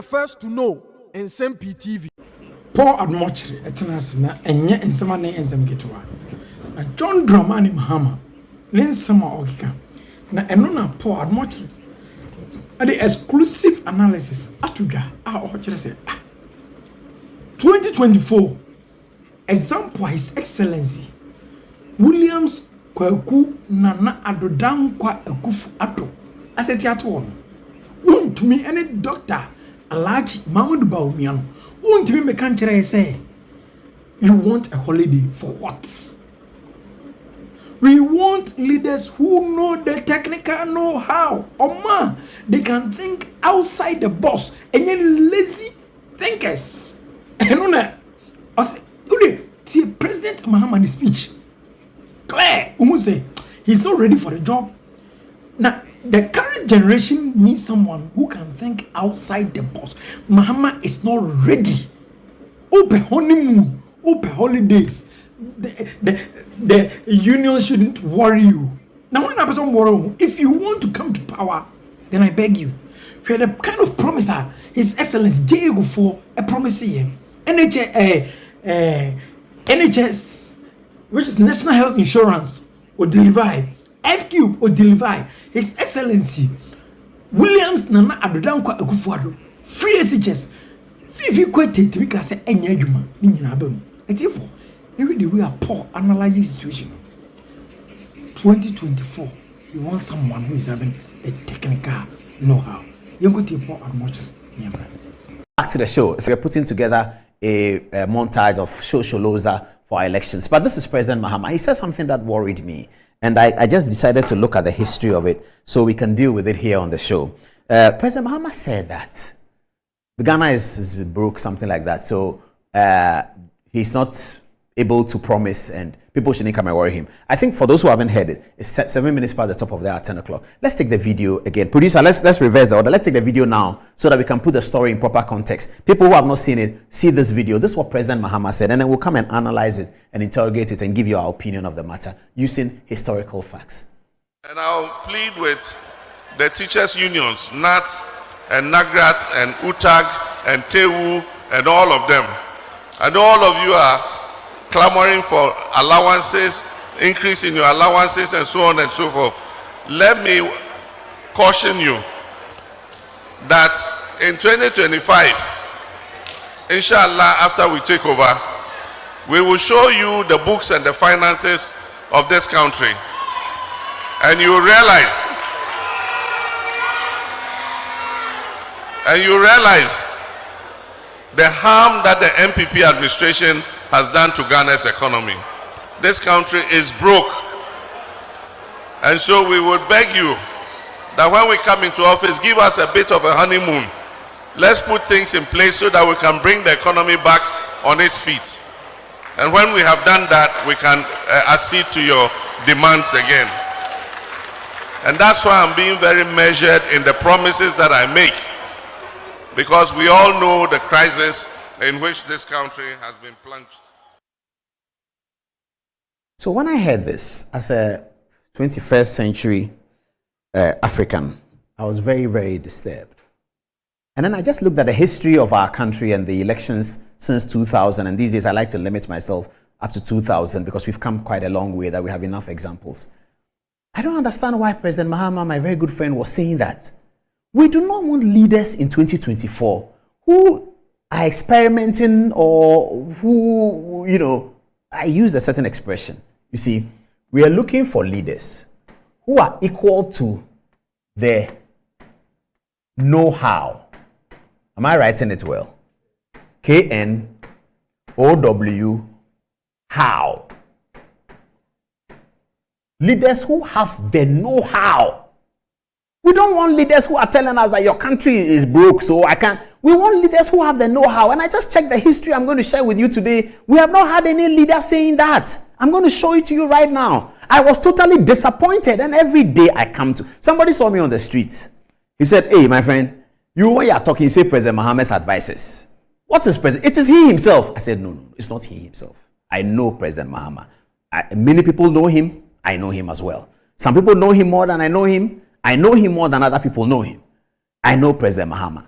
the first to know. Nsem-Pii TV. Paul Admochre etenase na enye nsema ne ensem ketwa. Na John Dramani Mahama ne nsema okika. Na eno na Paul Admochre. The exclusive analysis atudwa a okire say 2024 example His Excellency Williams Kwaku Nana Addo Dankwa Akufu Addo aseti ato won to me any doctor Alhaji Mahmoud Bawumia won to me me kan kire say you want a holiday for what? We want leaders who know the technical know-how. Oma, they can think outside the box. And you lazy thinkers. And President Mahama speech clear. Say he's not ready for the job. Now the current generation needs someone who can think outside the box. Mahama is not ready. Open honeymoon, open holidays. The union shouldn't worry you. Now, when a person worry, if you want to come to power, then I beg you. We had a kind of promiser. His Excellency J.Go for a promise here. NHS, which is National Health Insurance, or deliver. FQ or deliver. His Excellency Williams Nana Addo Dankwa Akufu Addo. Free SHS. If quite because say any juma, it's for. Every day we are poor analyzing situation. 2024, you want someone who is having a technical know-how. You go to Paul Admochre. Back to the show. So we're putting together a montage of Sholoza for our elections. But this is President Mahama. He said something that worried me. And I just decided to look at the history of it so we can deal with it here on the show. President Mahama said that the Ghana is broke, something like that. So he's not able to promise and people shouldn't come and worry him. I think for those who haven't heard it, it's 7 minutes past the top of the hour, 10 o'clock. Let's take the video again. Producer, let's reverse the order. Let's take the video now so that we can put the story in proper context. People who have not seen it, see this video. This is what President Mahama said, and then we'll come and analyze it and interrogate it and give you our opinion of the matter using historical facts. And I'll plead with the teachers' unions, NAT and NAGRAT and UTAG and TEWU and all of them. And all of you are clamoring for allowances, increase in your allowances and so on and so forth. Let me caution you that in 2025, inshallah, after we take over, we will show you the books and the finances of this country. And you realize, the harm that the NPP administration has done to Ghana's economy. This country is broke. And so we would beg you that when we come into office, give us a bit of a honeymoon. Let's put things in place so that we can bring the economy back on its feet. And when we have done that, we can accede to your demands again. And that's why I'm being very measured in the promises that I make. Because we all know the crisis in which this country has been plunged. So when I heard this as a 21st century African, I was very, very disturbed. And then I just looked at the history of our country and the elections since 2000. And these days I like to limit myself up to 2000 because we've come quite a long way that we have enough examples. I don't understand why President Mahama, my very good friend, was saying that. We do not want leaders in 2024 who are experimenting or who, I used a certain expression. You see, we are looking for leaders who are equal to the know-how. Am I writing it well? KNOW, how. Leaders who have the know-how. We don't want leaders who are telling us that your country is broke, so I can't. We want leaders who have the know-how. And I just checked the history I'm going to share with you today. We have not had any leader saying that. I'm going to show it to you right now. I was totally disappointed. And every day I come to, somebody saw me on the street. He said, hey, my friend, when you are talking, you say President Mahama's advices. What is President? It is he himself. I said, no, it's not he himself. I know President Mahama. Many people know him. I know him as well. Some people know him more than I know him. I know him more than other people know him. I know President Mahama.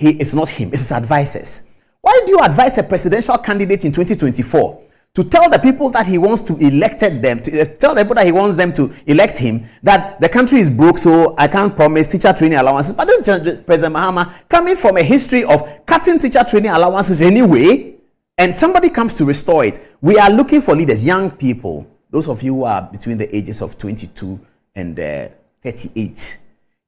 It's not him, it's his advisors. Why do you advise a presidential candidate in 2024 to tell the people that he wants to elect them, to tell the people that he wants them to elect him, that the country is broke, so I can't promise teacher training allowances? But this is President Mahama coming from a history of cutting teacher training allowances anyway, and somebody comes to restore it. We are looking for leaders, young people, those of you who are between the ages of 22 and 38.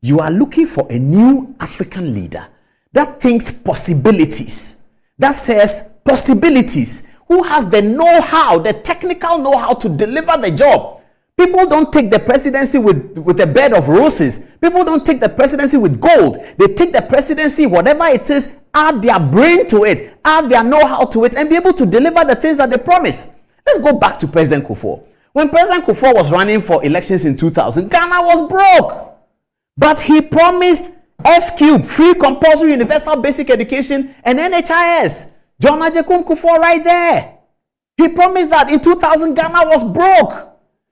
You are looking for a new African leader that thinks possibilities, that says possibilities, who has the know-how, the technical know-how to deliver the job. People don't take the presidency with a bed of roses. People don't take the presidency with gold. They take the presidency, whatever it is, add their brain to it, add their know-how to it, and be able to deliver the things that they promise. Let's go back to President Kufuor. When President Kufuor was running for elections in 2000, Ghana was broke. But he promised F-Cube, free compulsory universal basic education, and NHIS. John Ajekum Kufuor right there. He promised that in 2000 Ghana was broke.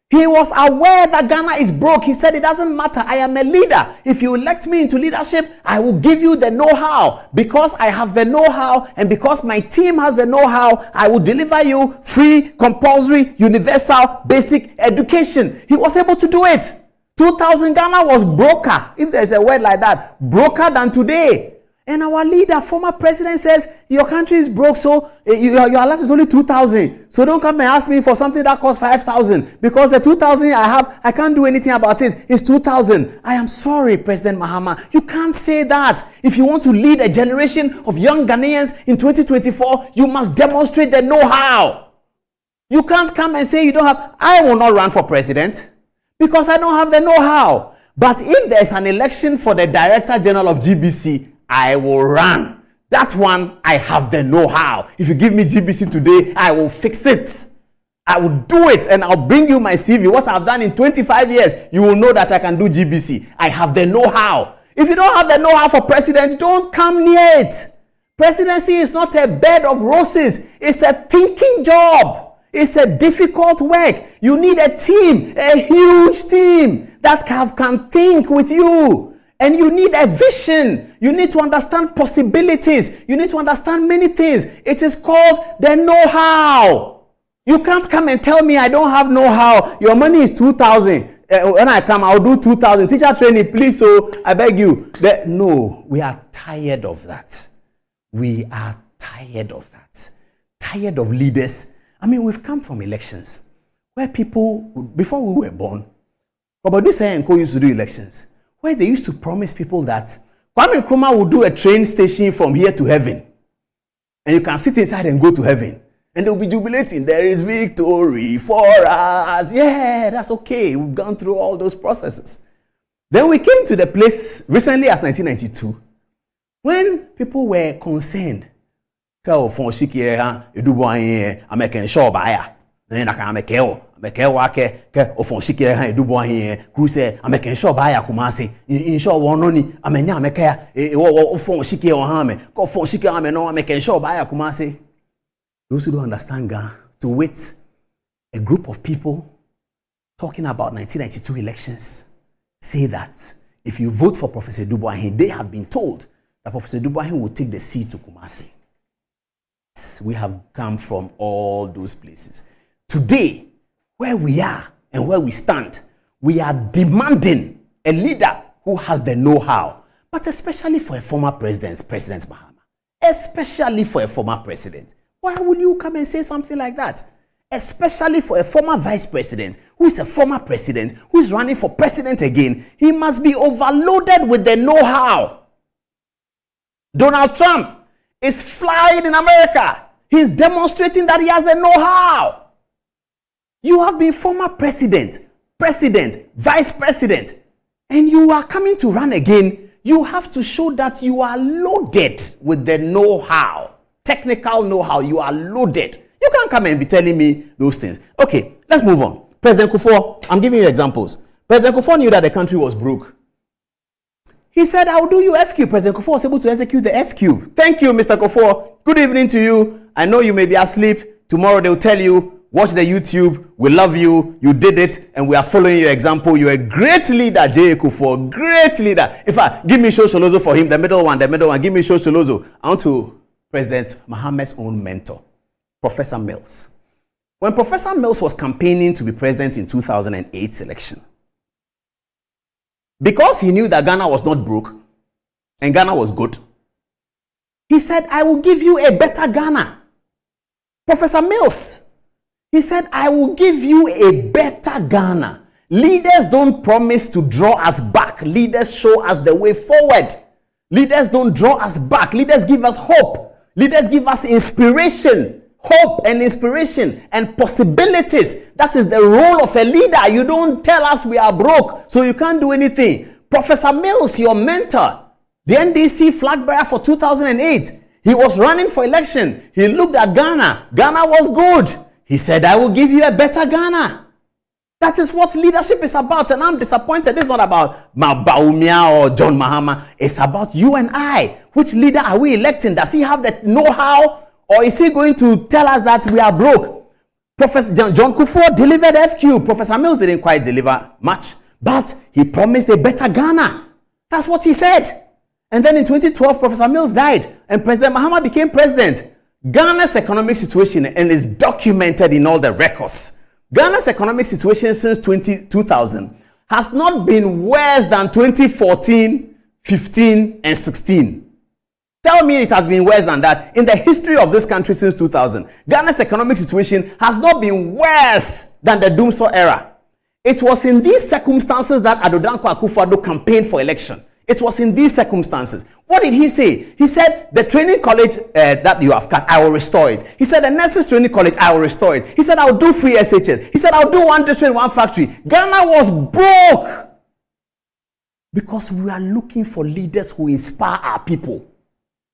He was aware that Ghana is broke. He said, it doesn't matter. I am a leader. If you elect me into leadership, I will give you the know-how. Because I have the know-how and because my team has the know-how, I will deliver you free compulsory universal basic education. He was able to do it. 2000 Ghana was broker, if there's a word like that, broker than today. And our leader, former president, says, your country is broke, so your life is only 2,000. So don't come and ask me for something that costs 5,000. Because the 2,000 I have, I can't do anything about it. It's 2,000. I am sorry, President Mahama. You can't say that. If you want to lead a generation of young Ghanaians in 2024, you must demonstrate the know-how. You can't come and say you don't have. I will not run for president because I don't have the know-how. But if there's an election for the Director General of GBC, I will run. That one, I have the know-how. If you give me GBC today, I will fix it. I will do it and I'll bring you my CV. What I've done in 25 years, you will know that I can do GBC. I have the know-how. If you don't have the know-how for president, don't come near it. Presidency is not a bed of roses. It's a thinking job. It's a difficult work. You need a team, a huge team that can think with you. And you need a vision. You need to understand possibilities. You need to understand many things. It is called the know-how. You can't come and tell me I don't have know-how. Your money is 2,000. When I come, I'll do 2,000. Teacher training, please, so I beg you. No, we are tired of that. We are tired of that. Tired of leaders. I mean, we've come from elections where people, before we were born, Obadu Seye and Co used to do elections, where they used to promise people that Kwame Nkrumah will do a train station from here to heaven. And you can sit inside and go to heaven. And they'll be jubilating. There is victory for us. Yeah, that's okay. We've gone through all those processes. Then we came to the place recently as 1992, when people were concerned. American show buyer. Then I can make ofon shikere han edubo ahen ku se ameken sure ba ya kumase in sure won no ni amenya ameka ya ofon shikere on han me ko ofon shikere han me no ameken sure ba ya kumase. Those who don't understand Ghana, to wait a group of people talking about 1992 elections say that if you vote for Professor Dubois, they have been told that Professor Dubois will take the seat to Kumasi. We have come from all those places. Today, where we are and where we stand, we are demanding a leader who has the know-how, but especially for a former president, President Mahama, especially for a former president. Why would you come and say something like that? Especially for a former vice president, who is a former president, who is running for president again, he must be overloaded with the know-how. Donald Trump is flying in America. He's demonstrating that he has the know-how. You have been former president, vice president, and you are coming to run again. You have to show that you are loaded with the know-how, technical know-how. You are loaded. You can't come and be telling me those things. Okay, let's move on. President Kufuor, I'm giving you examples. President Kufuor knew that the country was broke. He said, I'll do you F-Cube. President Kufuor was able to execute the F-Cube. Thank you, Mr. Kufuor. Good evening to you. I know you may be asleep. Tomorrow they'll tell you watch the YouTube. We love you. You did it, and we are following your example. You're a great leader, J. Kufuor. Great leader. In fact, give me Shosholozo for him. The middle one. Give me Shosholozo. I want to President Mahama's own mentor, Professor Mills. When Professor Mills was campaigning to be president in 2008 election, because he knew that Ghana was not broke and Ghana was good, he said, I will give you a better Ghana. Professor Mills, he said, I will give you a better Ghana. Leaders don't promise to draw us back. Leaders show us the way forward. Leaders don't draw us back. Leaders give us hope. Leaders give us inspiration. Hope and inspiration and possibilities. That is the role of a leader. You don't tell us we are broke, so you can't do anything. Professor Mills, your mentor, the NDC flag bearer for 2008, he was running for election. He looked at Ghana. Ghana was good. He said, I will give you a better Ghana. That is what leadership is about, and I'm disappointed. It's not about Baumia or John Mahama. It's about you and I. Which leader are we electing? Does he have the know-how? Or is he going to tell us that we are broke? Professor John Kufuor delivered FQ. Professor Mills didn't quite deliver much, but he promised a better Ghana. That's what he said. And then in 2012, Professor Mills died, and President Mahama became president. Ghana's economic situation, and is documented in all the records. Ghana's economic situation since 2000 has not been worse than 2014, 15, and 16. Tell me it has been worse than that. In the history of this country since 2000, Ghana's economic situation has not been worse than the Dumsor era. It was in these circumstances that Addo Akufo-Addo campaigned for election. It was in these circumstances. What did he say? He said, the training college that you have cut, I will restore it. He said, the nurses training college, I will restore it. He said, I'll do free SHS. He said, I'll do one district, one factory. Ghana was broke because we are looking for leaders who inspire our people.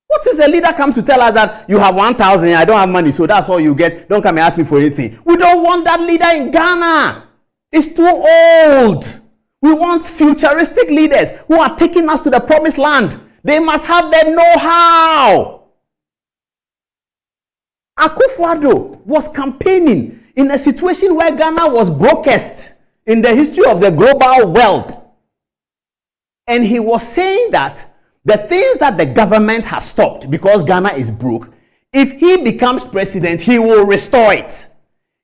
What is a leader come to tell us that you have 1,000, I don't have money, so that's all you get. Don't come and ask me for anything. We don't want that leader in Ghana. It's too old. We want futuristic leaders who are taking us to the promised land. They must have the know-how. Akufo-Addo was campaigning in a situation where Ghana was brokest in the history of the global world. And he was saying that the things that the government has stopped because Ghana is broke, if he becomes president, he will restore it.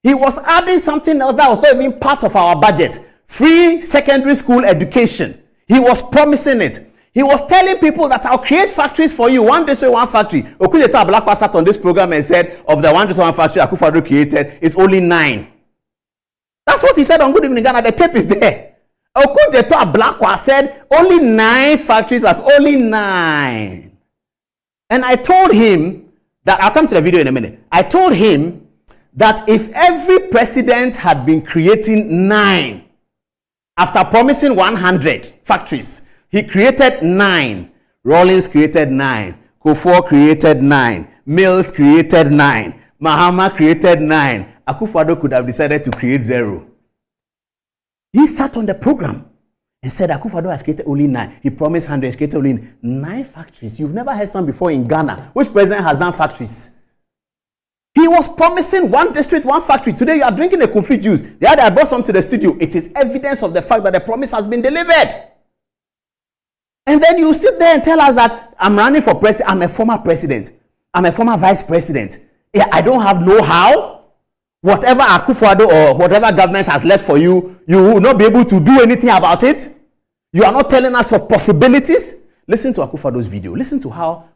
He was adding something else that was not even part of our budget. Free secondary school education. He was promising it. He was telling people that I'll create factories for you. One district, one factory. Okujeto Ablakwa sat on this program and said, of the one district, one factory Akufo-Addo created, it's only 9. That's what he said on Good Evening Ghana. The tape is there. Okujeto Ablakwa said, only 9 factories, are only 9. And I told him that, I'll come to the video in a minute. I told him that if every president had been creating 9, after promising 100 factories, he created 9. Rawlings created 9. Kufuor created 9. Mills created 9. Mahama created 9. Akufo-Addo could have decided to create 0. He sat on the program and said Akufo-Addo has created only 9. He promised 100, he created only 9 factories. You've never heard some before in Ghana. Which president has done factories? He was promising one district, one factory. Today you are drinking a coffee juice. The other I brought some to the studio. It is evidence of the fact that the promise has been delivered. And then you sit there and tell us that I'm running for president. I'm a former president. I'm a former vice president. Yeah, I don't have know-how. Whatever Akufo-Addo or whatever government has left for you, you will not be able to do anything about it. You are not telling us of possibilities. Listen to Akufo-Addo's video. Listen to how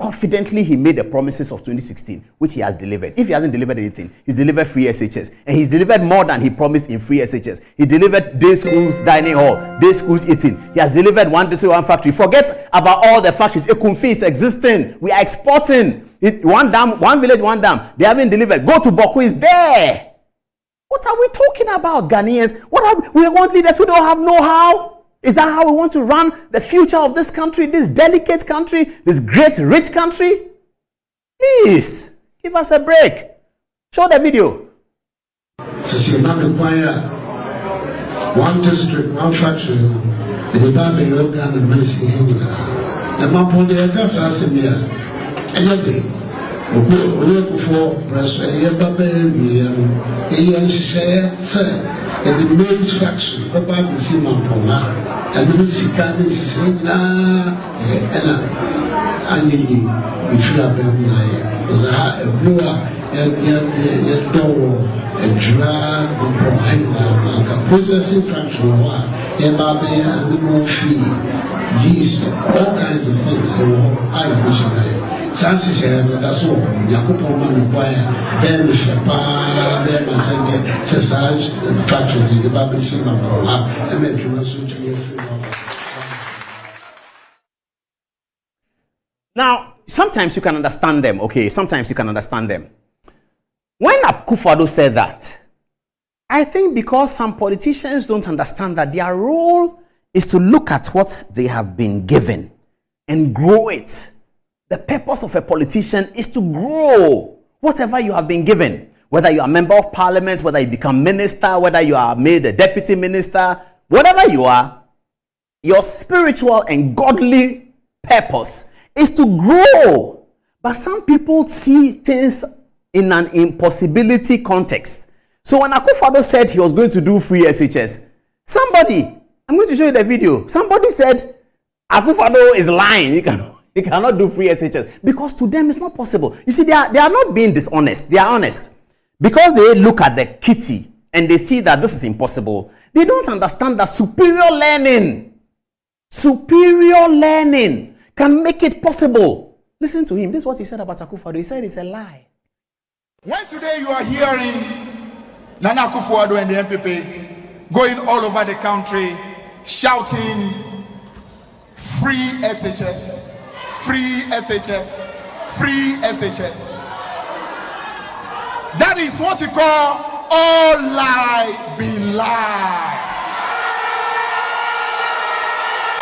confidently he made the promises of 2016, which he has delivered. If he hasn't delivered anything, he's delivered free SHS. And he's delivered more than he promised in free SHS. He delivered day schools, dining hall, day schools eating. He has delivered one district, one factory. Forget about all the factories. Ekumfi is existing. We are exporting. One dam, one village, one dam. They haven't delivered. Go to Boku, is there. What are we talking about, Ghanaians? We want leaders who don't have know-how? Is that how we want to run the future of this country, this delicate country, this great rich country? Please, give us a break. Show the video. One district, one factory, the Bible yoga and the mercy him. The map on the Casa Semia, and Onye before press a baby and a share, sir, and the main faction about the Simon Poma, and the Sicani said, and if you have been was a blower and door and drag the provider, processing faction, and Baby and the more fee, yeast, all kinds of things, and I wish I. Sansi said, that's all. Yakupo man require then the Shapa, then I said, Sessage, factory, the Baby Simon, and make you also to Now, sometimes you can understand them, okay? Sometimes you can understand them. When Akufo-Addo said that, I think because some politicians don't understand that their role is to look at what they have been given and grow it. The purpose of a politician is to grow whatever you have been given. Whether you are a member of parliament, whether you become minister, whether you are made a deputy minister, whatever you are, your spiritual and godly purpose is to grow. But some people see things in an impossibility context. So when Akufo-Addo said he was going to do free SHS, I'm going to show you the video. Somebody said Akufo-Addo is lying. He cannot do free SHS because to them it's not possible. You see, they are not being dishonest. They are honest because they look at the kitty and they see that this is impossible. They don't understand that superior learning can make it possible. Listen to him. This is what he said about Akufo-Addo. He said it's a lie. When today you are hearing Nana Akufo-Addo and the MPP going all over the country shouting free SHS, free SHS, free SHS. That is what you call all lie be lie.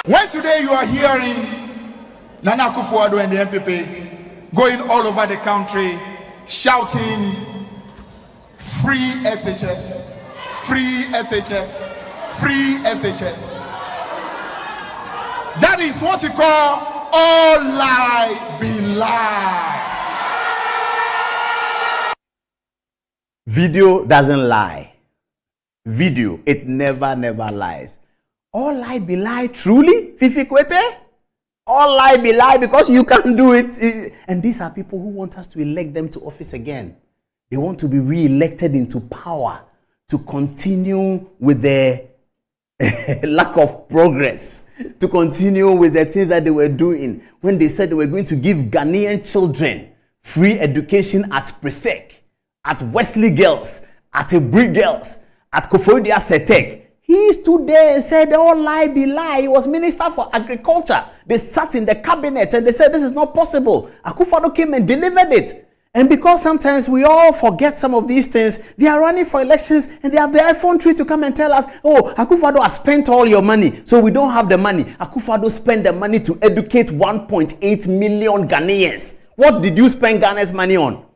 When today you are hearing Nana Akufo-Addo and the MPP going all over the country shouting free SHS, free SHS, free SHS. That is what you call all lie be lie. Video doesn't lie. Video, it never lies. All lie be lie, truly? Fifi Kwete? All lie be lie because you can't do it. And these are people who want us to elect them to office again. They want to be re-elected into power to continue with their lack of progress, to continue with the things that they were doing when they said they were going to give Ghanaian children free education at Presec, at Wesley Girls, at Ebri Girls, at Kofodia Setek. He stood there and said, all lie be lie. He was Minister for Agriculture. They sat in the cabinet and they said, this is not possible. Akufo-Addo came and delivered it. And because sometimes we all forget some of these things, they are running for elections and they have the iPhone 3 to come and tell us, oh, Akufo-Addo has spent all your money, so we don't have the money. Akufo-Addo spent the money to educate 1.8 million Ghanaians. What did you spend Ghana's money on?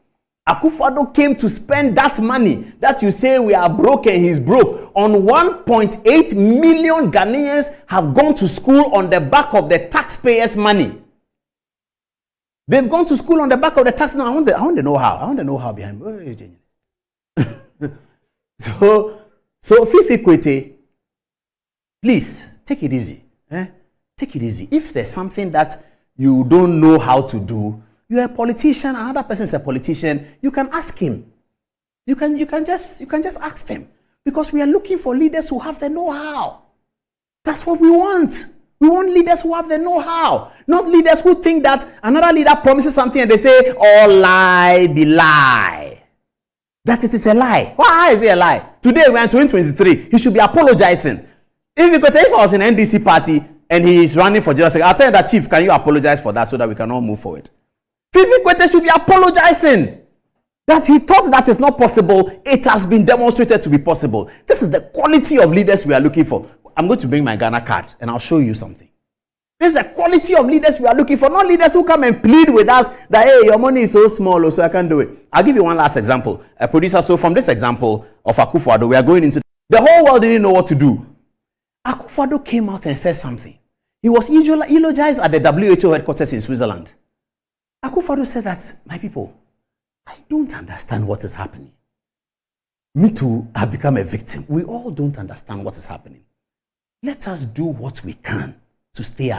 Akufo-Addo came to spend that money that you say we are broke and he's broke on 1.8 million Ghanaians have gone to school on the back of the taxpayers' money. They've gone to school on the back of the tax. Now, I want to know how. I want to know how behind. So Fifi Kwete, please take it easy. Take it easy. If there's something that you don't know how to do, you're a politician. Another person is a politician. You can ask him. You can just ask them because we are looking for leaders who have the know-how. That's what we want. We want leaders who have the know-how, not leaders who think that another leader promises something and they say, all lie be lie. That it is a lie. Why is it a lie? Today we are in 2023. He should be apologizing. If I was in NDC party and he is running for general secretary, I'll tell you that, Chief, can you apologize for that so that we can all move forward? Fifi Kwete should be apologizing. That he thought that is not possible. It has been demonstrated to be possible. This is the quality of leaders we are looking for. I'm going to bring my Ghana card and I'll show you something. This is the quality of leaders we are looking for, not leaders who come and plead with us that, hey, your money is so small, so I can't do it. I'll give you one last example. A producer, so from this example of Akufo-Addo, we are going into the whole world didn't know what to do. Akufo-Addo came out and said something. He was eulogized at the WHO headquarters in Switzerland. Akufo-Addo said that, my people, I don't understand what is happening. Me too, I've become a victim. We all don't understand what is happening. Let us do what we can to stay alive.